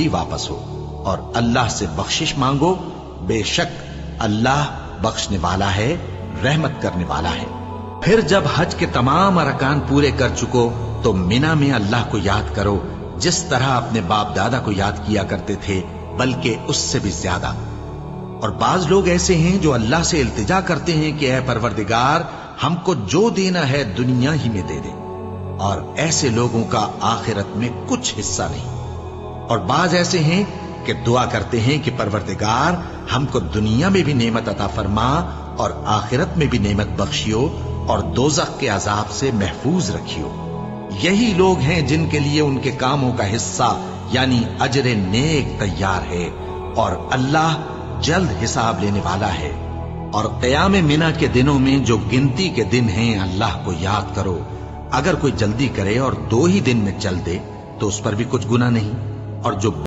ही वापस हो और अल्लाह से बख्शिश मांगो। बेशक अल्लाह बख्शने वाला है, रहमत करने वाला है। फिर जब हज के तमाम अरकान पूरे कर चुको तो मिना में अल्लाह को याद करो जिस तरह अपने बाप दादा को याद किया करते थे, बल्कि उससे भी ज्यादा। और बाज लोग ऐसे हैं जो अल्लाह से इल्तिजा करते हैं कि ऐ परवरदिगार, हमको जो देना है दुनिया ही में दे दे, और ऐसे लोगों का आखिरत में कुछ हिस्सा नहीं। और बाज ऐसे हैं कि दुआ करते हैं कि परवरदिगार, हमको दुनिया में भी नेमत अता फरमा और आखिरत में भी नेमत बख्शियो और दोज़ख के अजाब से महफूज रखियो। यही लोग हैं जिनके लिए उनके कामों का हिस्सा यानी अजरे नेक तैयार है, और अल्लाह जल्द हिसाब लेने वाला है। और क़याम मिना के दिनों में जो गिनती के दिन हैं, अल्लाह को याद करो। अगर कोई जल्दी करे और 2 ही दिन में चल दे तो उस पर भी कुछ गुनाह नहीं, और जो